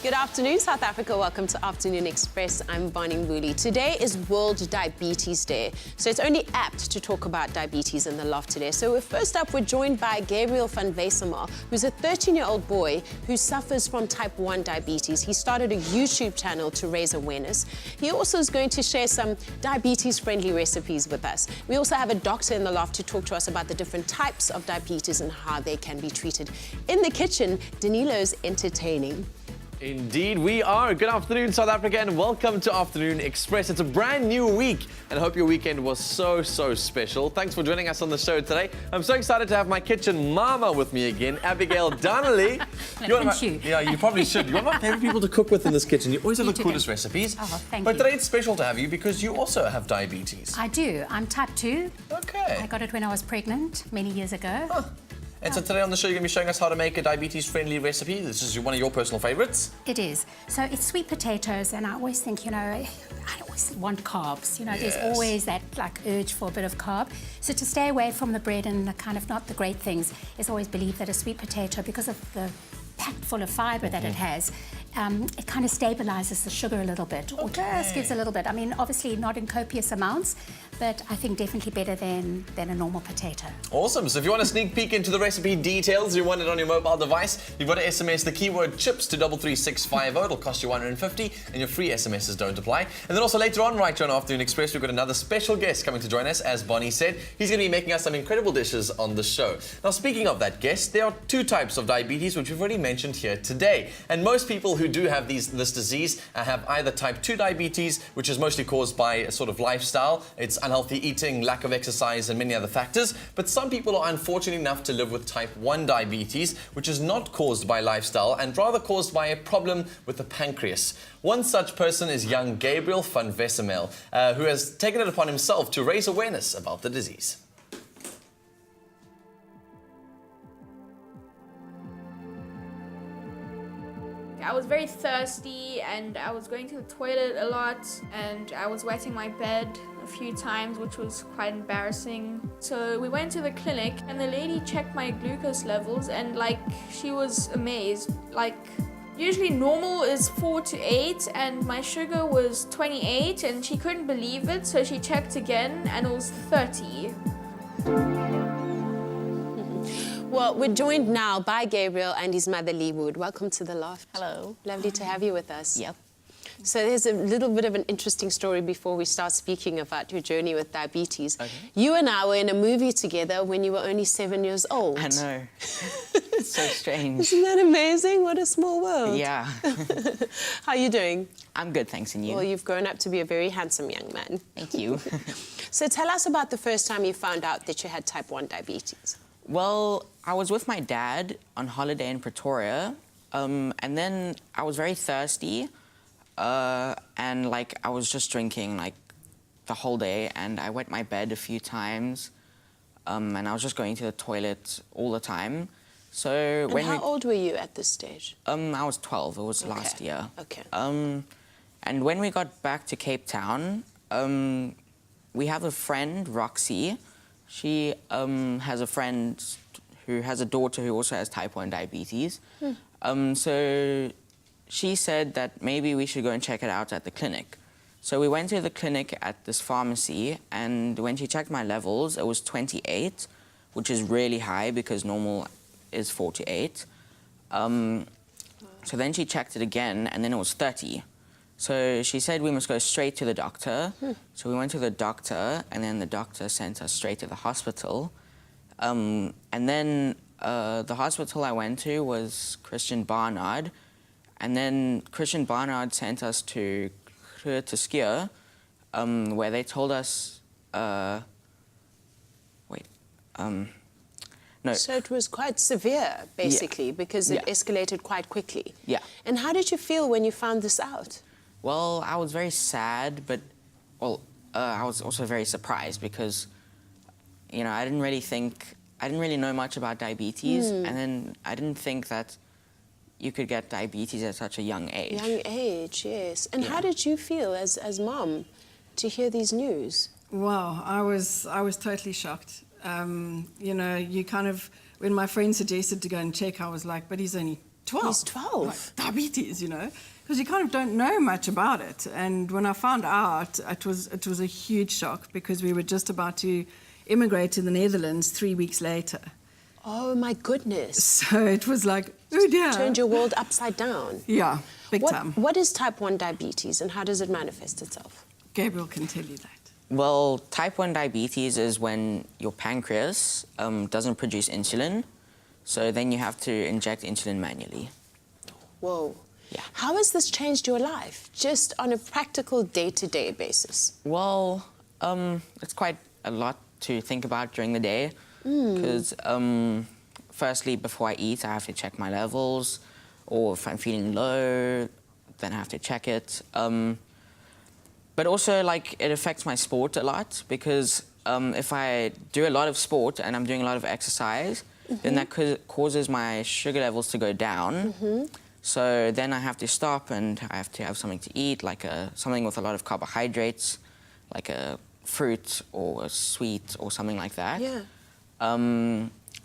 Good afternoon, South Africa. Welcome to Afternoon Express. I'm Bonnie Mbuli. Today is World Diabetes Day, so it's only apt to talk about diabetes in the loft today. So first up, we're joined by Gabriel van Wesemer, who's a 13-year-old boy who suffers from type 1 diabetes. He started a YouTube channel to raise awareness. He also is going to share some diabetes-friendly recipes with us. We also have a doctor in the loft to talk to us about the different types of diabetes and how they can be treated. In the kitchen, Danilo's entertaining. Indeed, we are. Good afternoon, South Africa, and welcome to Afternoon Express. It's a brand new week, and I hope your weekend was so special. Thanks for joining us on the show today. I'm so excited to have my kitchen mama with me again, Abigail Donnelly. Thank you. Yeah, you probably should. You're one of my favorite people to cook with in this kitchen. You always have the coolest recipes. Oh, thank but you. today it's special to have you because you also have diabetes. I do. I'm type 2. Okay. I got it when I was pregnant many years ago. Huh. And so today on the show, you're going to be showing us how to make a diabetes-friendly recipe. This is one of your personal favorites. It is. So it's sweet potatoes, and I always think, I always want carbs. There's always that urge for a bit of carb. So to stay away from the bread and the kind of not the great things, is always believe that a sweet potato, because of the packed full of fibre that it has, it kind of stabilizes the sugar a little bit, or just gives a little bit. I mean, obviously not in copious amounts, but I think definitely better than a normal potato. Awesome. So if you want a sneak peek into the recipe details, you want it on your mobile device, you've got to SMS the keyword chips to 33650. It'll cost you 150, and your free SMSs don't apply. And then also later on, right here on Afternoon Express, we've got another special guest coming to join us. As Bonnie said, he's going to be making us some incredible dishes on the show. Now, speaking of that guest, there are two types of diabetes, which we've already mentioned here today. And most people who do have this disease have either type 2 diabetes, which is mostly caused by a sort of lifestyle. It's unhealthy eating, lack of exercise, and many other factors. But some people are unfortunate enough to live with type 1 diabetes, which is not caused by lifestyle and rather caused by a problem with the pancreas. One such person is young Gabriel van Wesemer, who has taken it upon himself to raise awareness about the disease. I was very thirsty and I was going to the toilet a lot and I was wetting my bed a few times, which was quite embarrassing. So we went to the clinic and the lady checked my glucose levels and she was amazed. Usually normal is 4 to 8 and my sugar was 28 and she couldn't believe it, so she checked again and it was 30. Well, we're joined now by Gabriel and his mother, Lee Wood. Welcome to the loft. Hello. Lovely to have you with us. Yep. So there's a little bit of an interesting story before we start speaking about your journey with diabetes. Okay. You and I were in a movie together when you were only 7 years old. I know. It's so strange. Isn't that amazing? What a small world. Yeah. How are you doing? I'm good, thanks, and you? Well, you've grown up to be a very handsome young man. Thank you. So tell us about the first time you found out that you had type 1 diabetes. Well, I was with my dad on holiday in Pretoria, and then I was very thirsty, and I was just drinking the whole day, and I wet my bed a few times, and I was just going to the toilet all the time. So and how old were you at this stage? I was 12. It was last year. Okay. And when we got back to Cape Town, we have a friend, Roxy. She has a friend who has a daughter who also has type 1 diabetes. So she said that maybe we should go and check it out at the clinic. So we went to the clinic at this pharmacy, and when she checked my levels, it was 28, which is really high because normal is 4 to 8. So then she checked it again, and then it was 30. So she said we must go straight to the doctor. So we went to the doctor, and then the doctor sent us straight to the hospital. And then the hospital I went to was Christian Barnard. And then Christian Barnard sent us to Skier, where they told us... No. So it was quite severe, basically, because it escalated quite quickly. Yeah. And how did you feel when you found this out? Well, I was very sad, but, I was also very surprised because, I didn't really know much about diabetes, and then I didn't think that you could get diabetes at such a young age. Young age, yes. And how did you feel as mom to hear these news? Wow, I was totally shocked. You kind of, when my friend suggested to go and check, I was like, but he's only 12. He's 12. Like, diabetes, you know, because you kind of don't know much about it. And when I found out, it was a huge shock because we were just about to immigrate to the Netherlands 3 weeks later. Oh, my goodness. So it was like, oh dear. Turned your world upside down. Yeah, big time. What is type 1 diabetes and how does it manifest itself? Gabriel can tell you that. Well, type 1 diabetes is when your pancreas doesn't produce insulin, so then you have to inject insulin manually. Whoa. Yeah. How has this changed your life, just on a practical day-to-day basis? Well, it's quite a lot to think about during the day, because firstly, before I eat, I have to check my levels, or if I'm feeling low, then I have to check it. But also, like, it affects my sport a lot, because if I do a lot of sport and I'm doing a lot of exercise, then that causes my sugar levels to go down. So then I have to stop and I have to have something to eat, like something with a lot of carbohydrates, like a fruit or a sweet or something like that. Yeah.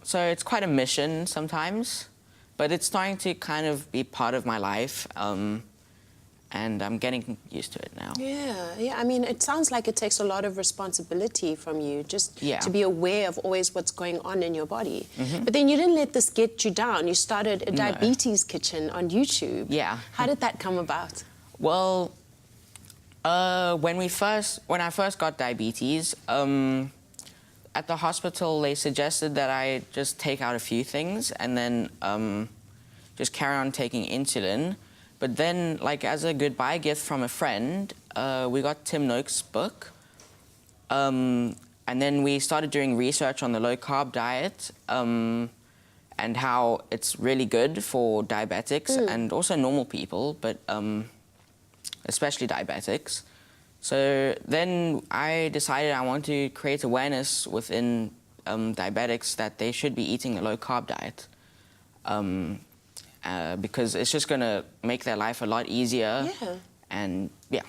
So it's quite a mission sometimes, but it's starting to kind of be part of my life. And I'm getting used to it now. Yeah. I mean, it sounds like it takes a lot of responsibility from you just Yeah. to be aware of always what's going on in your body. But then you didn't let this get you down. You started a diabetes kitchen on YouTube. Yeah. How did that come about? Well, when I first got diabetes, at the hospital they suggested that I just take out a few things and then just carry on taking insulin. But then, like, as a goodbye gift from a friend, we got Tim Noakes' book. And then we started doing research on the low-carb diet and how it's really good for diabetics and also normal people, but especially diabetics. So then I decided I want to create awareness within diabetics that they should be eating a low-carb diet. Because it's just going to make their life a lot easier. Yeah. And yeah.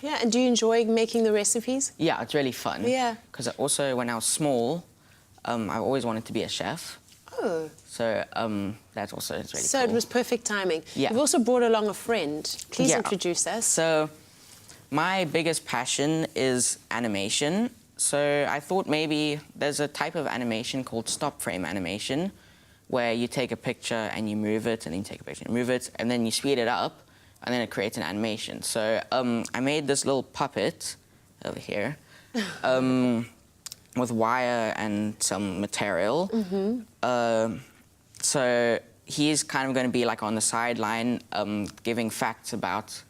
Yeah, and do you enjoy making the recipes? Yeah, it's really fun. Yeah. Because also when I was small, I always wanted to be a chef. Oh. So that's also it's really So cool. it was perfect timing. Yeah. You've also brought along a friend. Please Yeah. introduce us. So my biggest passion is animation. So I thought maybe there's a type of animation called stop frame animation, where you take a picture and you move it, and then you take a picture and move it, and then you speed it up, and then it creates an animation. So I made this little puppet over here with wire and some material. So he's kind of going to be like on the sideline giving facts about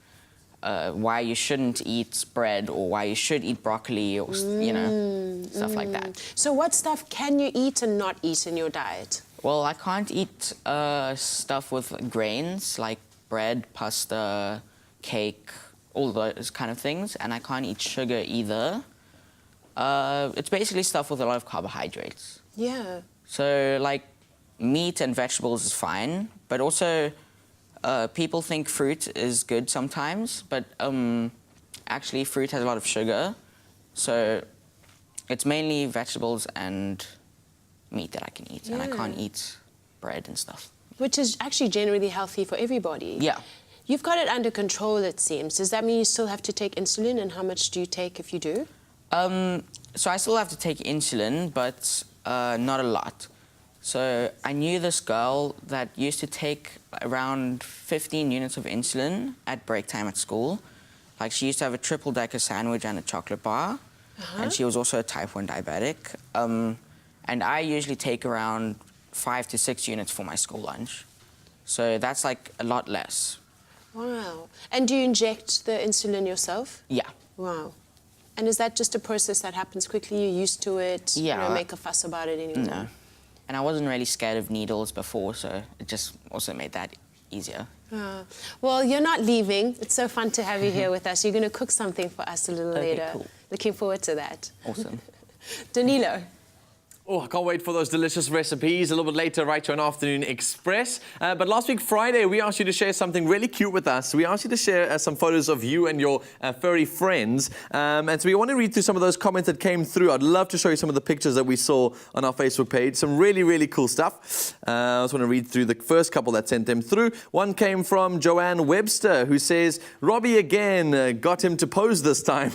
why you shouldn't eat bread or why you should eat broccoli or, you know, stuff like that. So what stuff can you eat and not eat in your diet? Well, I can't eat stuff with grains like bread, pasta, cake, all those kind of things, and I can't eat sugar either. It's basically stuff with a lot of carbohydrates. Yeah. So, like, meat and vegetables is fine, but also people think fruit is good sometimes, but actually fruit has a lot of sugar, so it's mainly vegetables and meat that I can eat, and I can't eat bread and stuff. Which is actually generally healthy for everybody. Yeah. You've got it under control, it seems. Does that mean you still have to take insulin, and how much do you take if you do? So I still have to take insulin, but not a lot. So I knew this girl that used to take around 15 units of insulin at break time at school. Like, she used to have a triple-decker sandwich and a chocolate bar, and she was also a type 1 diabetic. And I usually take around 5 to 6 units for my school lunch. So that's, like, a lot less. Wow. And do you inject the insulin yourself? Yeah. Wow. And is that just a process that happens quickly? You're used to it? Yeah. You don't make a fuss about it anymore? No. And I wasn't really scared of needles before, so it just also made that easier. Well, you're not leaving. It's so fun to have you here with us. You're going to cook something for us a little Okay, later. cool. Looking forward to that. Awesome. Danilo. Oh, I can't wait for those delicious recipes a little bit later, right here on Afternoon Express. But last week, Friday, we asked you to share something really cute with us. We asked you to share some photos of you and your furry friends. And so we want to read through some of those comments that came through. I'd love to show you some of the pictures that we saw on our Facebook page. Some really, really cool stuff. I just want to read through the first couple that sent them through. One came from Joanne Webster, who says, Robbie again, got him to pose this time.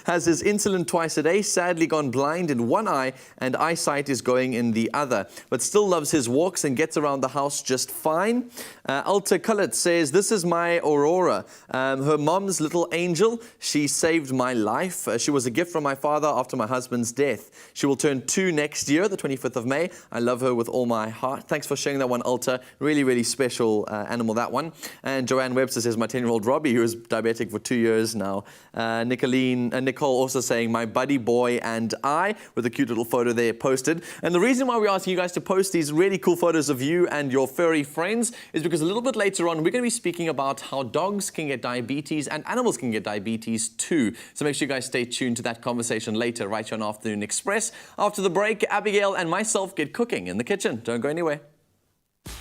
Has his insulin twice a day, sadly gone blind in one eye, and eyesight is going in the other, but still loves his walks and gets around the house just fine. Alta Kullet says, this is my Aurora, her mom's little angel. She saved my life. She was a gift from my father after my husband's death. She will turn 2 next year, the 25th of May. I love her with all my heart. Thanks for sharing that one, Alta. Really, really special animal, that one. And Joanne Webster says, my 10-year-old Robbie, who is diabetic for 2 years now. Nicole also saying, my buddy boy and I, with a cute little photo there posted. And the reason why we're asking you guys to post these really cool photos of you and your furry friends is because a little bit later on, we're going to be speaking about how dogs can get diabetes and animals can get diabetes too. So make sure you guys stay tuned to that conversation later, right here on Afternoon Express. After the break, Abigail and myself get cooking in the kitchen. Don't go anywhere.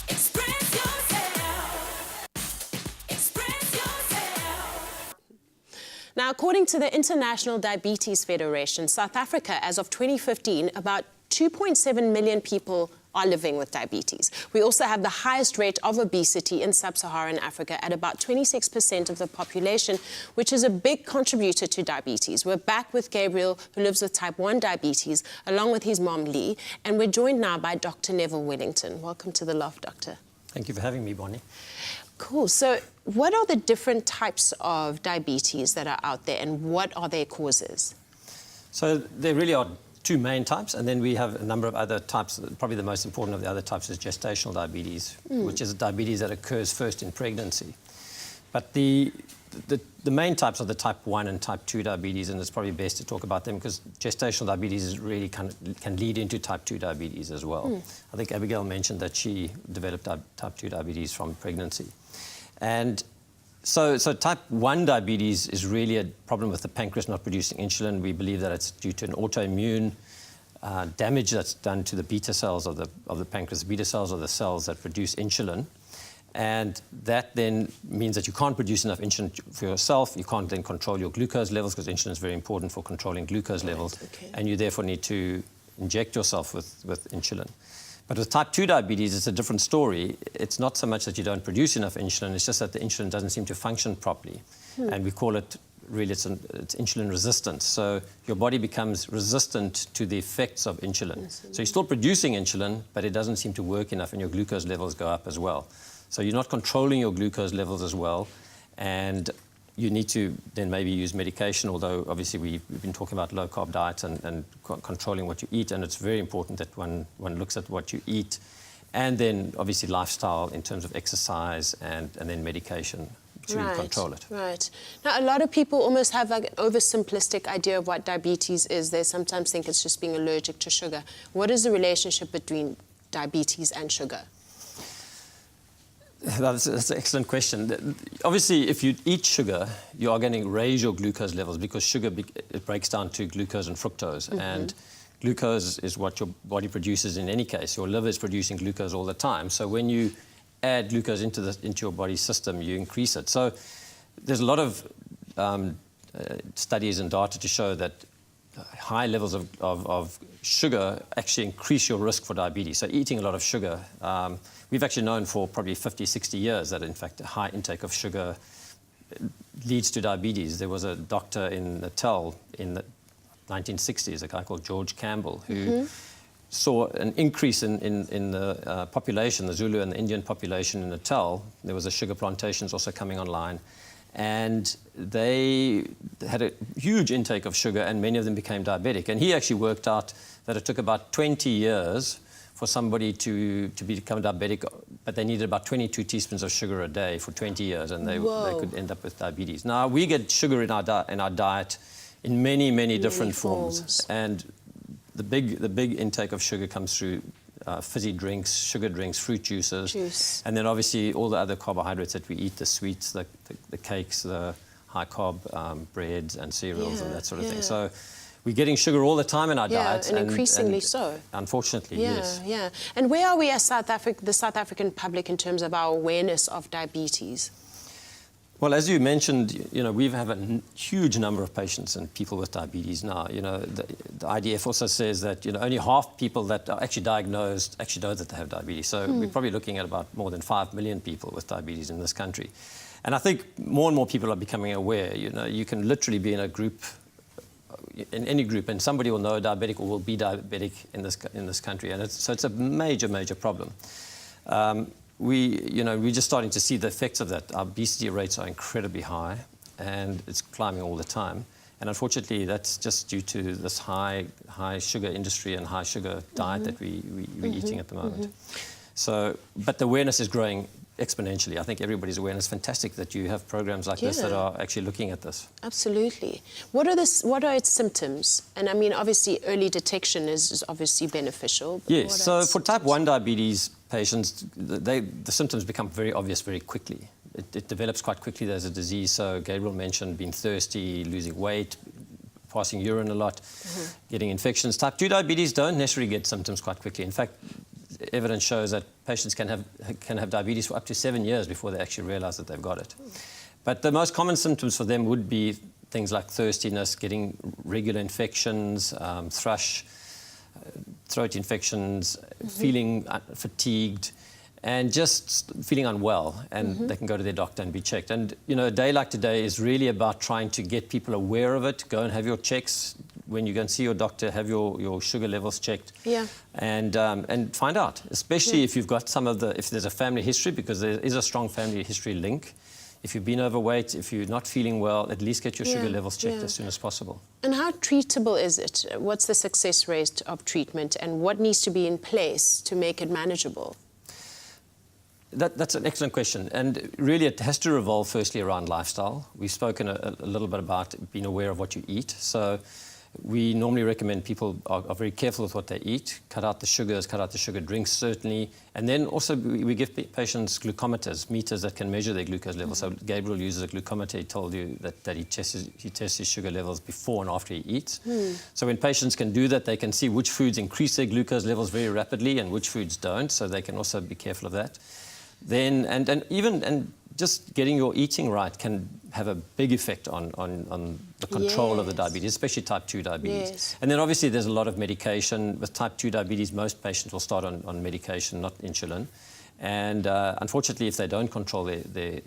Express yourself. Express yourself. Now, according to the International Diabetes Federation, South Africa, as of 2015, about 2.7 million people are living with diabetes. We also have the highest rate of obesity in sub-Saharan Africa at about 26% of the population, which is a big contributor to diabetes. We're back with Gabriel, who lives with type 1 diabetes, along with his mom, Lee, and we're joined now by Dr. Neville Wellington. Welcome to the Loft, Doctor. Thank you for having me, Bonnie. Cool. So what are the different types of diabetes that are out there, and what are their causes? So there really are 2 main types, and then we have a number of other types. Probably the most important of the other types is gestational diabetes, which is diabetes that occurs first in pregnancy. But the main types are the type 1 and type 2 diabetes, and it's probably best to talk about them because gestational diabetes is really can lead into type 2 diabetes as well. I think Abigail mentioned that she developed type 2 diabetes from pregnancy. And so type 1 diabetes is really a problem with the pancreas not producing insulin. We believe that it's due to an autoimmune damage that's done to the beta cells of the pancreas. Beta cells are the cells that produce insulin. And that then means that you can't produce enough insulin for yourself. You can't then control your glucose levels because insulin is very important for controlling glucose levels. Okay. And you therefore need to inject yourself with insulin. But with type 2 diabetes, it's a different story. It's not so much that you don't produce enough insulin, it's just that the insulin doesn't seem to function properly. And we call it, really, it's insulin resistance. So your body becomes resistant to the effects of insulin. So you're still producing insulin, but it doesn't seem to work enough and your glucose levels go up as well. So you're not controlling your glucose levels as well. And you need to then maybe use medication, although obviously we've been talking about low-carb diets and controlling what you eat, and it's very important that one looks at what you eat, and then obviously lifestyle in terms of exercise and then medication to control it. Right. Now, a lot of people almost have like an oversimplistic idea of what diabetes is. They sometimes think it's just being allergic to sugar. What is the relationship between diabetes and sugar? That's an excellent question. Obviously, if you eat sugar, you are going to raise your glucose levels because sugar it breaks down to glucose and fructose. And glucose is what your body produces in any case. Your liver is producing glucose all the time. So when you add glucose into your body's system, you increase it. So there's a lot of studies and data to show that high levels of sugar actually increase your risk for diabetes. So eating a lot of sugar, we've actually known for probably 50, 60 years that in fact a high intake of sugar leads to diabetes. There was a doctor in Natal in the 1960s, a guy called George Campbell, who saw an increase in the population, the Zulu and the Indian population in Natal. There was a sugar plantations also coming online. And they had a huge intake of sugar, and many of them became diabetic. And he actually worked out that it took about 20 years for somebody to become diabetic, but they needed about 22 teaspoons of sugar a day for 20 years, and they could end up with diabetes. Now, we get sugar in our diet in many different forms. And the big intake of sugar comes through fizzy drinks, sugar drinks, fruit juices, and then obviously all the other carbohydrates that we eat, the sweets, the cakes, the high-carb breads and cereals and that sort of thing. So we're getting sugar all the time in our Yeah, diets. and increasingly so. Unfortunately, Yeah, yes. yeah. And where are we as the South African public in terms of our awareness of diabetes? Well, as you mentioned, we have a huge number of patients and people with diabetes now. The IDF also says that, only half people that are actually diagnosed actually know that they have diabetes. So we're probably looking at about more than 5 million people with diabetes in this country. And I think more and more people are becoming aware. You can literally be in a group, in any group, and somebody will know a diabetic or will be diabetic in this country. And so it's a major, major problem. We're just starting to see the effects of that. Our obesity rates are incredibly high, and it's climbing all the time. And unfortunately, that's just due to this high sugar industry and high sugar diet that we're eating at the moment. So, but the awareness is growing exponentially. I think everybody's aware, and it's fantastic that you have programs like this that are actually looking at this. Absolutely. What are its symptoms? And I mean, obviously, early detection is obviously beneficial. Yes, so for type 1 diabetes patients, the symptoms become very obvious very quickly. It develops quite quickly. There's a disease, so Gabriel mentioned being thirsty, losing weight, passing urine a lot, getting infections. Type 2 diabetes don't necessarily get symptoms quite quickly. In fact, evidence shows that patients can have diabetes for up to 7 years before they actually realize that they've got it. But the most common symptoms for them would be things like thirstiness, getting regular infections, thrush, throat infections, feeling fatigued, and just feeling unwell, and they can go to their doctor and be checked. And a day like today is really about trying to get people aware of it. Go and have your checks. When you go and see your doctor, have your sugar levels checked. Yeah. And find out, especially if you've got if there's a family history, because there is a strong family history link. If you've been overweight, if you're not feeling well, at least get your sugar levels checked as soon as possible. And how treatable is it? What's the success rate of treatment, and what needs to be in place to make it manageable? That's an excellent question, and really it has to revolve firstly around lifestyle. We've spoken a little bit about being aware of what you eat. So we normally recommend people are very careful with what they eat, cut out the sugars, cut out the sugar drinks certainly, and then also we give patients glucometers, meters that can measure their glucose levels. So Gabriel uses a glucometer. He told you that he tests his sugar levels before and after he eats. So when patients can do that, they can see which foods increase their glucose levels very rapidly and which foods don't, so they can also be careful of that. Then, and just getting your eating right can have a big effect on the control of the diabetes, especially type 2 diabetes. Yes. And then obviously there's a lot of medication. With type 2 diabetes, most patients will start on medication, not insulin. And unfortunately, if they don't control their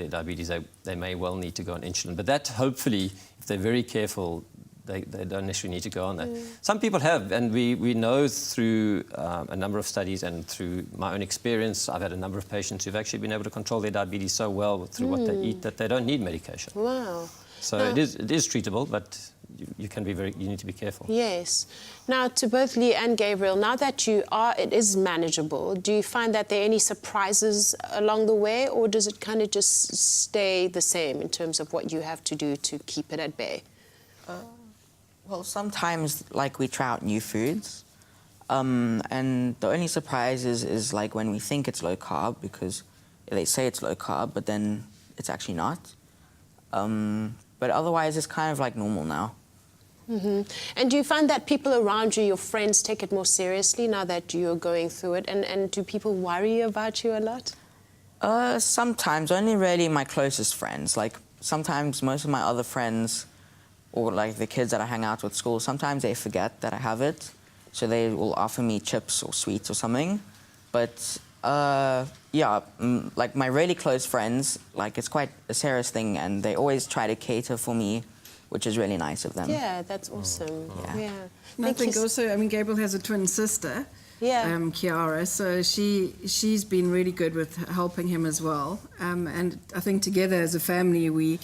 diabetes, they may well need to go on insulin. But that, hopefully, if they're very careful, they don't necessarily need to go on that. Some people have, and we know through a number of studies and through my own experience, I've had a number of patients who've actually been able to control their diabetes so well through what they eat that they don't need medication. Wow. So it is treatable, but you need to be careful. Yes. Now, to both Lee and Gabriel, now that it is manageable, do you find that there are any surprises along the way, or does it kind of just stay the same in terms of what you have to do to keep it at bay? Well, sometimes, like, we try out new foods, and the only surprise is like when we think it's low carb, because they say it's low carb, but then it's actually not. But otherwise, it's kind of like normal now. And do you find that people around you, your friends, take it more seriously now that you're going through it? And do people worry about you a lot? Sometimes, only really my closest friends. Like, sometimes most of my other friends, or like the kids that I hang out with at school, sometimes they forget that I have it, so they will offer me chips or sweets or something. But like my really close friends, like, it's quite a serious thing, and they always try to cater for me, which is really nice of them. Yeah, that's awesome. Yeah. And I think also, I mean, Gabriel has a twin sister, Kiara, so she's been really good with helping him as well. And I think together as a family,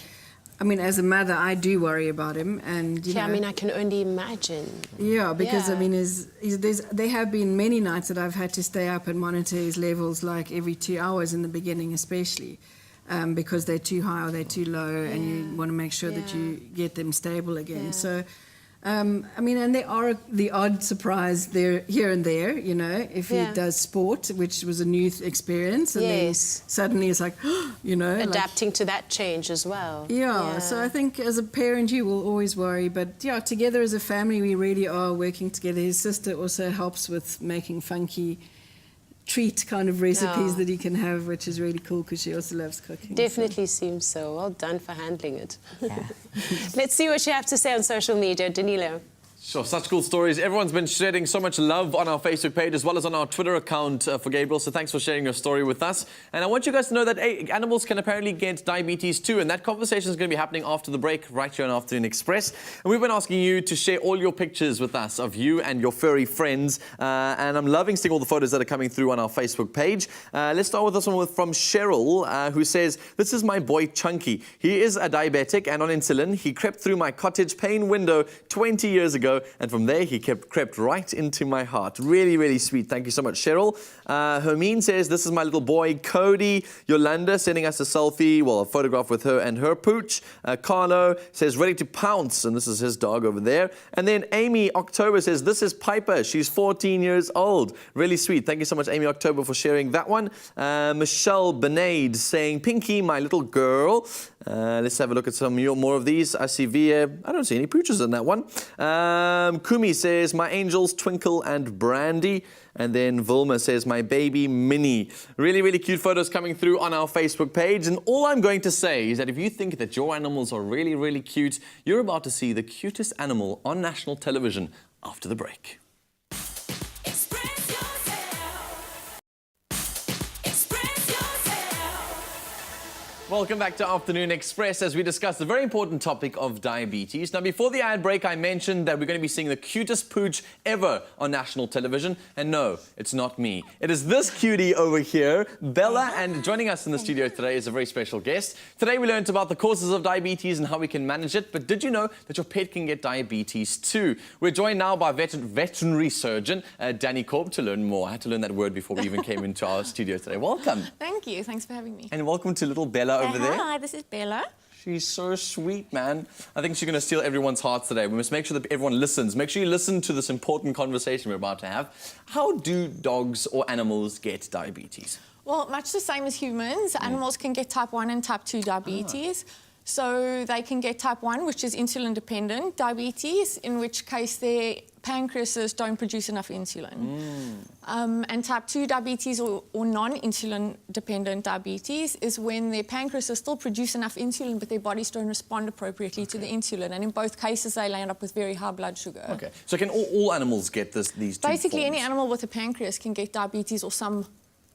as a mother, I do worry about him, and I can only imagine. Yeah, because I mean, there have been many nights that I've had to stay up and monitor his levels, like every 2 hours in the beginning, especially, because they're too high or they're too low, and you want to make sure that you get them stable again. So, I mean, and there are the odd surprise there, here and there, you know, if he does sport, which was a new experience, and then suddenly it's like, you know. Adapting to that change as well. Yeah, so I think as a parent you will always worry, but yeah, together as a family we really are working together. His sister also helps with making funky treat kind of recipes that he can have, which is really cool because she also loves cooking. Definitely seems so. Well done for handling it. Let's see what you have to say on social media, Danilo. Sure, such cool stories. Everyone's been sharing so much love on our Facebook page as well as on our Twitter account for Gabriel, so thanks for sharing your story with us. And I want you guys to know that animals can apparently get diabetes too, and that conversation is going to be happening after the break right here on Afternoon Express. And we've been asking you to share all your pictures with us of you and your furry friends, and I'm loving seeing all the photos that are coming through on our Facebook page. Let's start with this one from Cheryl, who says, "This is my boy Chunky. He is a diabetic and on insulin. He crept through my cottage pane window 20 years ago, and from there he crept right into my heart." Really, really sweet. Thank you so much, Cheryl. Hermine says, "This is my little boy Cody." Yolanda sending us a selfie, well, a photograph with her and her pooch. Carlo says, "Ready to pounce," and this is his dog over there. And then Amy October says, "This is Piper. She's 14 years old." Really sweet. Thank you so much, Amy October, for sharing that one. Michelle Benade saying, "Pinky, my little girl." Let's have a look at some more of these. I see Via. I don't see any pooches in that one. Kumi says, "My angels Twinkle and Brandy." And then Vilma says, "My baby Minnie." Really, really cute photos coming through on our Facebook page. And all I'm going to say is that if you think that your animals are really, really cute, you're about to see the cutest animal on national television after the break. Express yourself. Express yourself. Welcome back to Afternoon Express as we discuss the very important topic of diabetes. Now, before the ad break, I mentioned that we're going to be seeing the cutest pooch ever on national television. And no, it's not me. It is this cutie over here, Bella, and joining us in the studio today is a very special guest. Today we learned about the causes of diabetes and how we can manage it. But did you know that your pet can get diabetes too? We're joined now by veterinary surgeon Danny Korb to learn more. I had to learn that word before we even came into our studio today. Welcome. Thank you. Thanks for having me. And welcome to little Bella over there. Hi, this is Bella. She's so sweet, man. I think she's going to steal everyone's hearts today. We must make sure that everyone listens. Make sure you listen to this important conversation we're about to have. How do dogs or animals get diabetes? Well, much the same as humans. Animals can get type 1 and type 2 diabetes. So they can get type 1, which is insulin-dependent diabetes, in which case their pancreases don't produce enough insulin. And type 2 diabetes or non-insulin-dependent diabetes is when their pancreases still produce enough insulin, but their bodies don't respond appropriately to the insulin. And in both cases, they land up with very high blood sugar. Okay. So can all animals get these two Basically, forms? any animal with a pancreas can get diabetes or some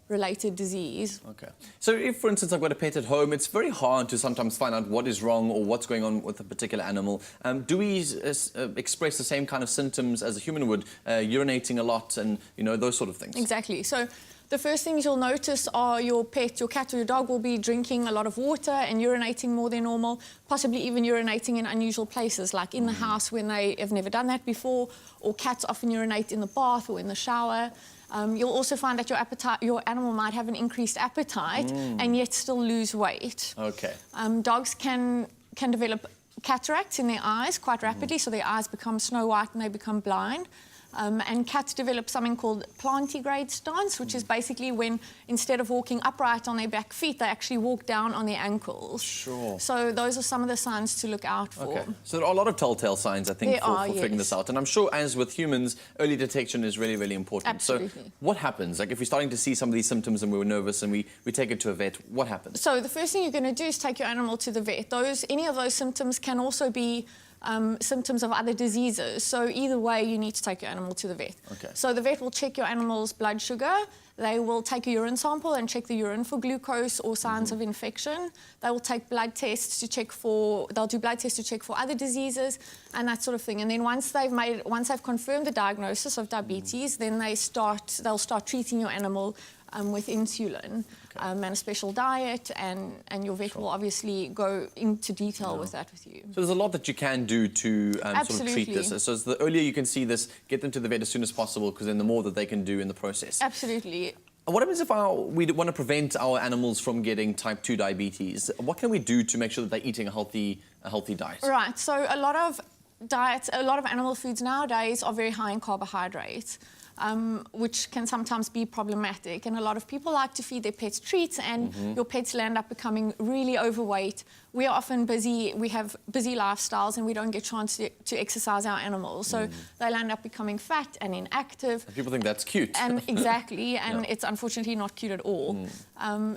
related disease. Okay. So if, for instance, I've got a pet at home, it's very hard to sometimes find out what is wrong or what's going on with a particular animal. Do we express the same kind of symptoms as a human would, urinating a lot and, you know, those sort of things? Exactly. So the first things you'll notice are your pet, your cat or your dog will be drinking a lot of water and urinating more than normal, possibly even urinating in unusual places, like in the house when they have never done that before, or cats often urinate in the bath or in the shower. You'll also find that your animal might have an increased appetite and yet still lose weight. Okay. Dogs can develop cataracts in their eyes quite rapidly, so their eyes become snow white and they become blind. And cats develop something called plantigrade stance, which is basically when instead of walking upright on their back feet, they actually walk down on their ankles. Sure. So those are some of the signs to look out for. Okay. So there are a lot of telltale signs, I think, for figuring yes. this out. And I'm sure, as with humans, early detection is really, really important. Absolutely. So what happens? Like, if we're starting to see some of these symptoms and we're nervous and we take it to a vet, what happens? So the first thing you're going to do is take your animal to the vet. Any of those symptoms can also be symptoms of other diseases. So either way, you need to take your animal to the vet. Okay. So the vet will check your animal's blood sugar. They will take a urine sample and check the urine for glucose or signs of infection. They will take blood tests to check for, they'll do blood tests to check for other diseases and that sort of thing. And then once they've confirmed the diagnosis of diabetes, then they'll start treating your animal with insulin and a special diet, and your vet will obviously go into detail with that with you. So there's a lot that you can do to sort of treat this. So the earlier you can see this, get them to the vet as soon as possible, because then the more that they can do in the process. Absolutely. What happens if we want to prevent our animals from getting type 2 diabetes? What can we do to make sure that they're eating a healthy diet? Right, so a lot of diets, a lot of animal foods nowadays are very high in carbohydrates, which can sometimes be problematic. And a lot of people like to feed their pets treats, and your pets land up becoming really overweight. We are often busy, we have busy lifestyles, and we don't get a chance to exercise our animals. So they'll end up becoming fat and inactive. And people think that's cute. And exactly, and it's unfortunately not cute at all.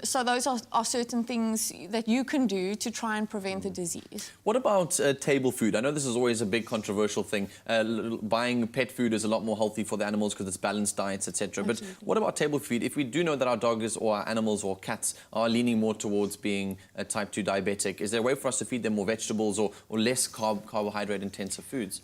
So those are certain things that you can do to try and prevent the disease. What about table food? I know this is always a big controversial thing. Buying pet food is a lot more healthy for the animals because it's balanced diets, etc. But what about table food? If we do know that our dogs or our animals or cats are leaning more towards being a type 2 diabetic, is there a way for us to feed them more vegetables or less carbohydrate intensive foods?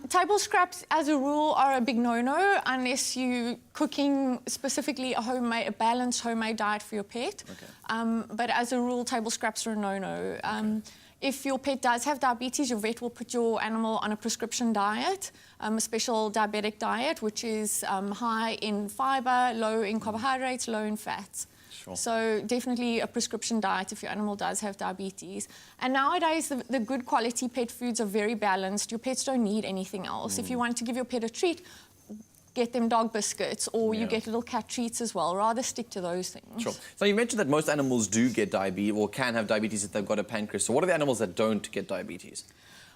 Table scraps, as a rule, are a big no-no unless you're cooking specifically a balanced homemade diet for your pet. But as a rule, table scraps are a no-no. If your pet does have diabetes, your vet will put your animal on a prescription diet, a special diabetic diet, which is high in fiber, low in carbohydrates, low in fats. So definitely a prescription diet if your animal does have diabetes. And nowadays, the good quality pet foods are very balanced. Your pets don't need anything else. If you want to give your pet a treat, get them dog biscuits, or you get little cat treats as well. Rather stick to those things. Sure. So you mentioned that most animals do get diabetes or can have diabetes if they've got a pancreas. So what are the animals that don't get diabetes?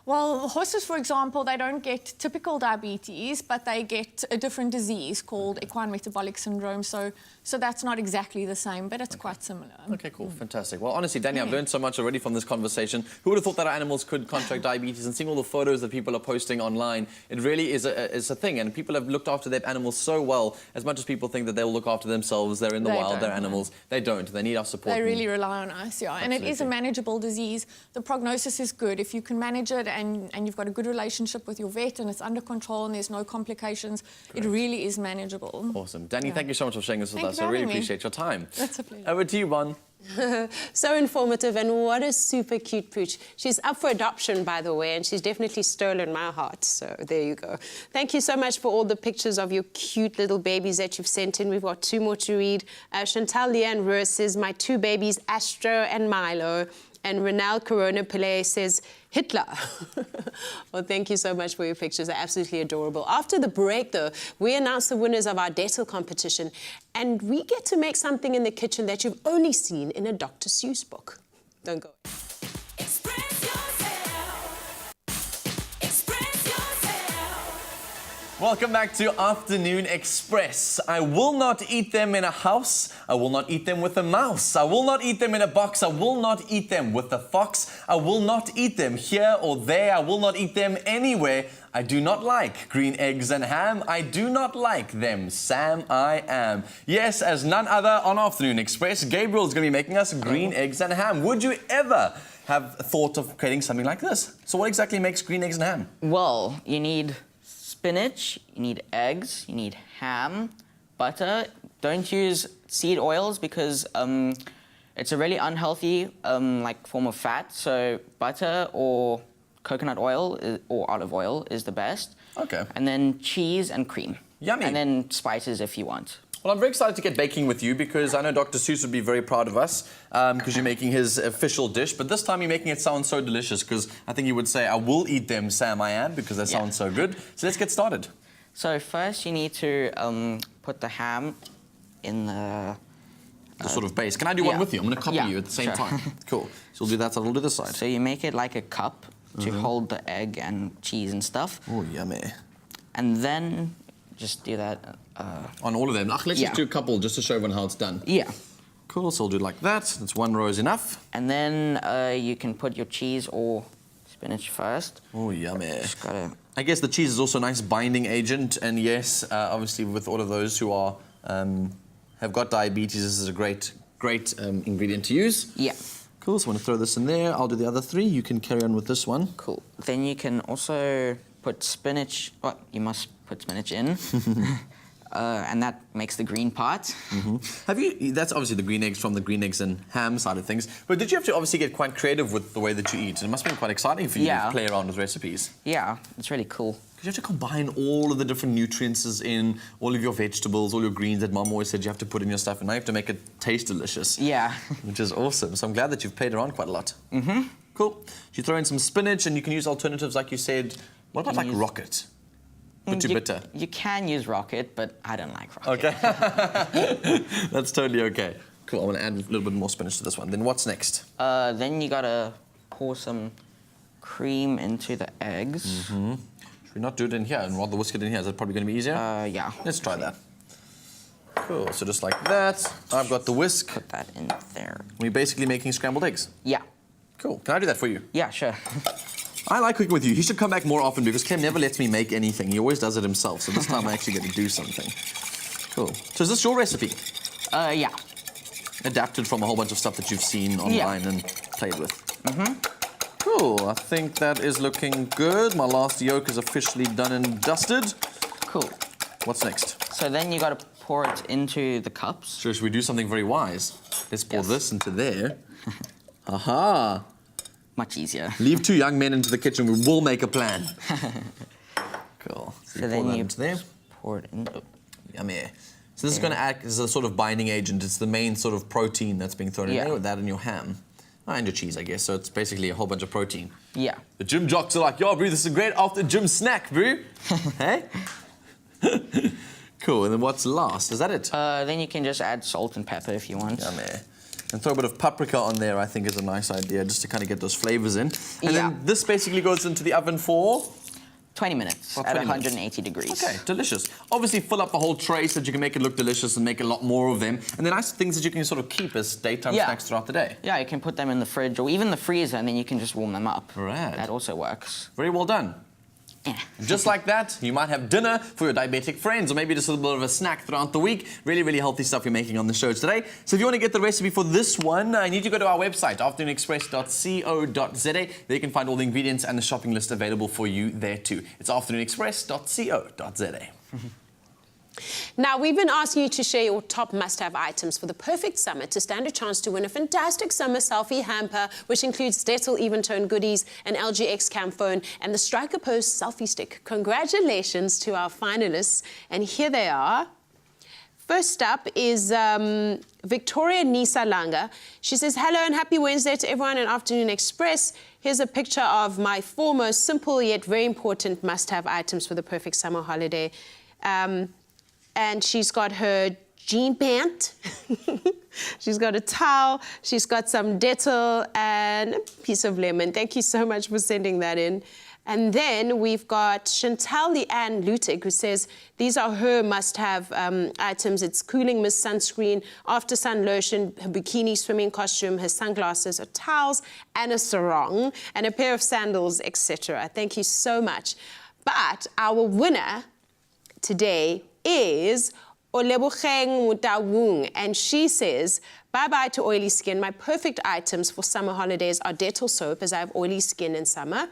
Well, horses, for example, they don't get typical diabetes, but they get a different disease called equine metabolic syndrome. So that's not exactly the same, but it's quite similar. Okay, cool. Fantastic. Well, honestly, Danny, I've learned so much already from this conversation. Who would have thought that our animals could contract diabetes? And seeing all the photos that people are posting online, it really is a thing. And people have looked after their animals so well. As much as people think that they'll look after themselves, they're in the wild, they're animals. They don't. They need our support. They really rely on us, yeah. Absolutely. And it is a manageable disease. The prognosis is good. If you can manage it and you've got a good relationship with your vet and it's under control and there's no complications, it really is manageable. Awesome. Danny, thank you so much for sharing this with us. I really appreciate your time. That's a pleasure. Over to you, Bon. So informative, and what a super cute pooch. She's up for adoption, by the way, and she's definitely stolen my heart. So there you go. Thank you so much for all the pictures of your cute little babies that you've sent in. We've got 2 more to read. Chantal Leanne Rose says, my 2 babies, Astro and Milo. And Renal Corona Pillay says, Hitler. Well, thank you so much for your pictures. They're absolutely adorable. After the break, though, we announce the winners of our dental competition, and we get to make something in the kitchen that you've only seen in a Dr. Seuss book. Don't go. Express yourself. Express yourself. Welcome back to Afternoon Express. I will not eat them in a house. I will not eat them with a mouse. I will not eat them in a box. I will not eat them with a fox. I will not eat them here or there. I will not eat them anywhere. I do not like green eggs and ham. I do not like them, Sam I am. Yes, as none other on Afternoon Express, Gabriel's going to be making us green eggs and ham. Would you ever have thought of creating something like this? So what exactly makes green eggs and ham? Well, you need spinach, you need eggs, you need ham, butter. Don't use seed oils because it's a really unhealthy form of fat. So butter or coconut oil or olive oil is the best. Okay. And then cheese and cream. Yummy. And then spices if you want. Well, I'm very excited to get baking with you because I know Dr. Seuss would be very proud of us because you're making his official dish. But this time you're making it sound so delicious because I think you would say, I will eat them, Sam I am, because they sound so good. So let's get started. So first you need to put the ham in the sort of base. Can I do one with you? I'm going to copy you at the same time. Cool. So we'll do that, so we'll do this side. So you make it like a cup to hold the egg and cheese and stuff. Oh, yummy. And then just do that. On all of them. Let's just do a couple just to show everyone how it's done. Yeah. Cool, so we'll do it like that. That's 1 row is enough. And then you can put your cheese or spinach first. Oh, yummy. Just gotta... I guess the cheese is also a nice binding agent. And yes, obviously with all of those who are have got diabetes, this is a great ingredient to use. Yeah. Cool, so I'm going to throw this in there. I'll do the other 3. You can carry on with this one. Cool. Then you can also put spinach... Well, you must put spinach in. And that makes the green part. Have you? That's obviously the green eggs from the green eggs and ham side of things. But did you have to obviously get quite creative with the way that you eat? It must have been quite exciting for you to play around with recipes. Yeah, it's really cool. Because you have to combine all of the different nutrients in, all of your vegetables, all your greens that Mom always said you have to put in your stuff, and now you have to make it taste delicious. Yeah. Which is awesome. So I'm glad that you've played around quite a lot. Cool. You throw in some spinach, and you can use alternatives like you said. What about like rocket? But too bitter. You can use rocket, but I don't like rocket. Okay. That's totally okay. Cool, I'm gonna add a little bit more spinach to this one. Then what's next? Then you gotta pour some cream into the eggs. Should we not do it in here and rather whisk it in here? Is that probably gonna be easier? Yeah. Let's try that. Cool, so just like that. I've got the whisk. Put that in there. We're basically making scrambled eggs. Yeah. Cool, can I do that for you? Yeah, sure. I like cooking with you. He should come back more often because Clem never lets me make anything. He always does it himself. So this time I actually get to do something. Cool. So is this your recipe? Yeah. Adapted from a whole bunch of stuff that you've seen online and played with. Cool. I think that is looking good. My last yolk is officially done and dusted. Cool. What's next? So then you gotta pour it into the cups. Sure, should we do something very wise? Let's pour this into there. Aha! Much easier. Leave 2 young men into the kitchen. We will make a plan. Cool. So then you into there. pour it in. Yummy. So this is going to act as a sort of binding agent. It's the main sort of protein that's being thrown in there with that and your ham. And your cheese, I guess. So it's basically a whole bunch of protein. Yeah. The gym jocks are like, yo, bro, this is a great after gym snack, bro. Hey? Cool. And then what's last? Is that it? Then you can just add salt and pepper if you want. Yummy. And throw a bit of paprika on there, I think, is a nice idea, just to kind of get those flavors in. And then this basically goes into the oven for 20 minutes at 180 degrees. Okay, delicious. Obviously, fill up the whole tray so that you can make it look delicious and make a lot more of them. And they're nice things that you can sort of keep as daytime snacks throughout the day. Yeah, you can put them in the fridge or even the freezer, and then you can just warm them up. Right. That also works. Very well done. Yeah. Just like that, you might have dinner for your diabetic friends, or maybe just a little bit of a snack throughout the week. Really, really healthy stuff we're making on the show today. So if you want to get the recipe for this one, you need to go to our website, afternoonexpress.co.za. There you can find all the ingredients and the shopping list available for you there too. It's afternoonexpress.co.za. Now, we've been asking you to share your top must-have items for the perfect summer to stand a chance to win a fantastic summer selfie hamper, which includes Dettol Even Tone goodies, an LGX cam phone, and the Striker Pose selfie stick. Congratulations to our finalists, and here they are. First up is Victoria Nisa Langa. She says, hello and happy Wednesday to everyone in Afternoon Express. Here's a picture of my foremost simple yet very important must-have items for the perfect summer holiday. And she's got her jean pant, she's got a towel, she's got some Dettol and a piece of lemon. Thank you so much for sending that in. And then we've got Chantal Leanne Lutig, who says these are her must-have items. It's cooling mist sunscreen, after sun lotion, her bikini swimming costume, her sunglasses, her towels, and a sarong, and a pair of sandals, etc. Thank you so much. But our winner today is Oleboheng Mutawung, and she says, bye-bye to oily skin. My perfect items for summer holidays are Dettol soap, as I have oily skin in summer.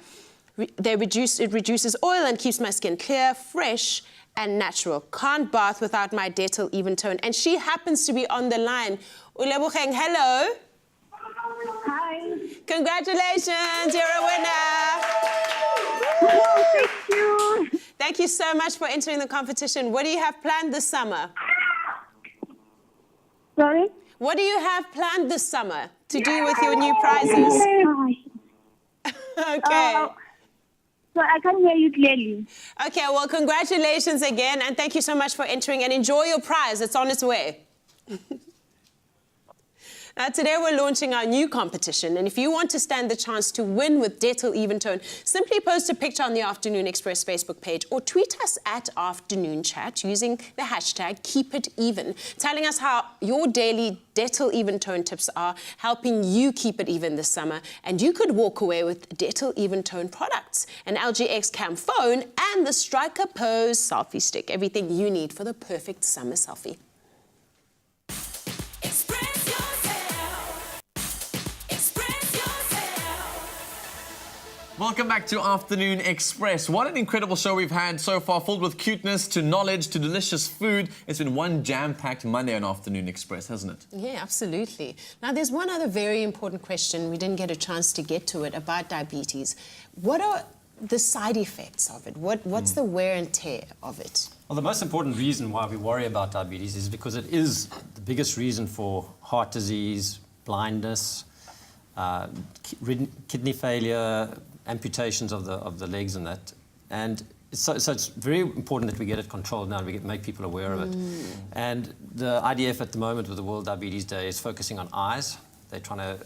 It reduces oil and keeps my skin clear, fresh, and natural. Can't bath without my Dettol Even Tone. And she happens to be on the line. Oleboheng, hello. Hi. Congratulations, you're a winner. Oh, thank you. Thank you so much for entering the competition. What do you have planned this summer? Sorry? What do you have planned this summer to do with your new prizes? Okay. So I can't hear you clearly. Okay, well, congratulations again, and thank you so much for entering, and enjoy your prize. It's on its way. Now, today we're launching our new competition, and if you want to stand the chance to win with Dettol Even Tone, simply post a picture on the Afternoon Express Facebook page or tweet us at Afternoon Chat using the hashtag #KeepItEven, telling us how your daily Dettol Even Tone tips are helping you keep it even this summer, and you could walk away with Dettol Even Tone products, an LGX cam phone, and the Striker Pose selfie stick, everything you need for the perfect summer selfie. Welcome back to Afternoon Express. What an incredible show we've had so far, filled with cuteness to knowledge to delicious food. It's been one jam-packed Monday on Afternoon Express, hasn't it? Yeah, absolutely. Now, there's one other very important question. We didn't get a chance to get to it about diabetes. What are the side effects of it? What's the wear and tear of it? Well, the most important reason why we worry about diabetes is because it is the biggest reason for heart disease, blindness, kidney failure, amputations of the legs and that. And so it's very important that we get it controlled now and we make people aware of it. And the IDF at the moment with the World Diabetes Day is focusing on eyes. They're trying to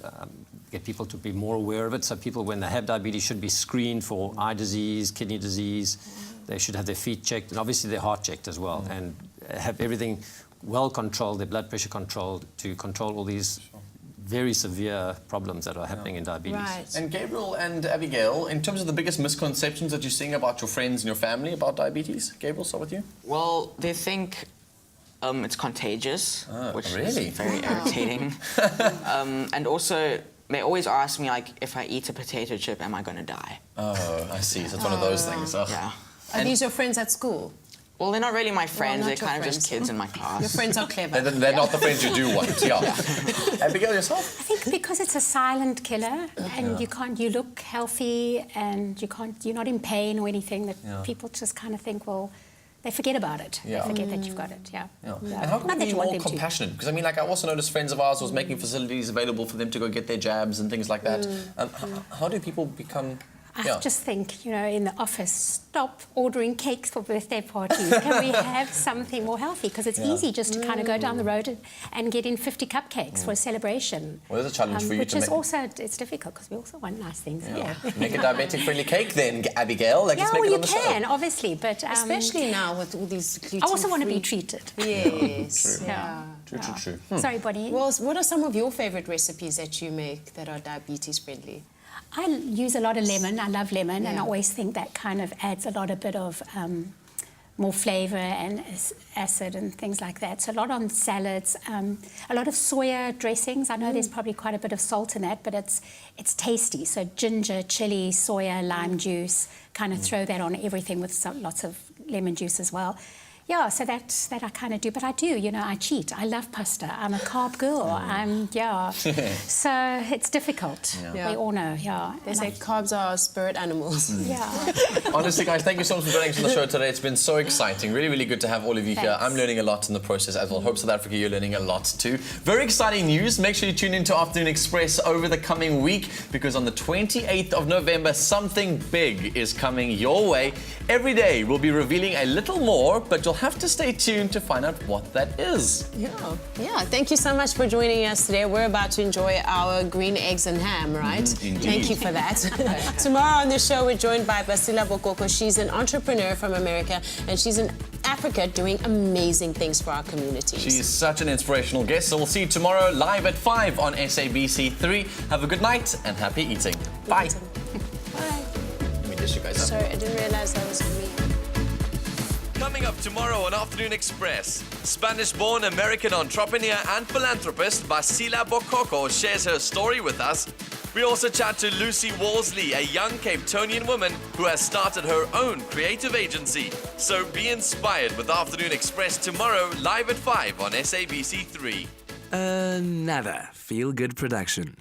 get people to be more aware of it. So people, when they have diabetes, should be screened for eye disease, kidney disease. They should have their feet checked and obviously their heart checked as well, and have everything well controlled, their blood pressure controlled, to control all these very severe problems that are happening in diabetes. Right. And Gabriel and Abigail, in terms of the biggest misconceptions that you're seeing about your friends and your family about diabetes, Gabriel, start with you. Well, they think it's contagious, which really? is very irritating. And also, they always ask me, like, if I eat a potato chip, am I going to die? Oh, I see. So it's one of those things. Oh. Yeah. Are these your friends at school? Well, they're not really my friends. not They're your kind of friends. just kids in my class. Your friends are clever. They're not the friends you do want. Yeah. Abigail, yourself? I think because it's a silent killer and you look healthy and you're not in pain or anything, that people just kind of think, well, they forget about it. Yeah. They forget that you've got it, Yeah. And how can Not we that be you want more them to. compassionate? Because I mean, like, I also noticed friends of ours was making facilities available for them to go get their jabs and things like that. How do people become? I just think, in the office, stop ordering cakes for birthday parties. Can we have something more healthy? Because it's easy just to kind of go down the road and get in 50 cupcakes for a celebration. Well, there's a challenge for you which to is make. also, it's difficult because we also want nice things. Yeah, Make a diabetic-friendly cake then, Abigail. Like, let's make well, it you on the can, show. obviously, but... Especially now with all these gluten-free... I also want to be treated. Yes. True. Sorry, Bonnie. Well, what are some of your favorite recipes that you make that are diabetes-friendly? I use a lot of lemon. I love lemon, and I always think that kind of adds a bit of more flavour and acid and things like that. So a lot on salads, a lot of soya dressings. I know there's probably quite a bit of salt in that, but it's tasty. So ginger, chili, soya, lime juice, kind of throw that on everything with lots of lemon juice as well. Yeah, so that I kind of do, but I do, I cheat. I love pasta. I'm a carb girl. So it's difficult. Yeah. We all know, They say carbs are spirit animals. Yeah. Honestly, guys, thank you so much for joining us on the show today. It's been so exciting. Really, really good to have all of you here. Thanks. I'm learning a lot in the process as well. Hope South Africa, you're learning a lot too. Very exciting news. Make sure you tune into Afternoon Express over the coming week, because on the 28th of November, something big is coming your way. Every day, we'll be revealing a little more, but you'll have to stay tuned to find out what that is. Yeah. Thank you so much for joining us today. We're about to enjoy our green eggs and ham, right? Indeed. Thank you for that. Tomorrow on the show, we're joined by Basila Bokoko. She's an entrepreneur from America, and she's in Africa doing amazing things for our communities. She is such an inspirational guest. So we'll see you tomorrow live at 5 on SABC3. Have a good night and happy eating. Bye. Bye. Let me dish you guys up. Sorry, I didn't realize that was for me. Coming up tomorrow on Afternoon Express, Spanish-born American entrepreneur and philanthropist Basila Bokoko shares her story with us. We also chat to Lucy Worsley, a young Cape Townian woman who has started her own creative agency. So be inspired with Afternoon Express tomorrow live at 5 on SABC3. Another feel-good production.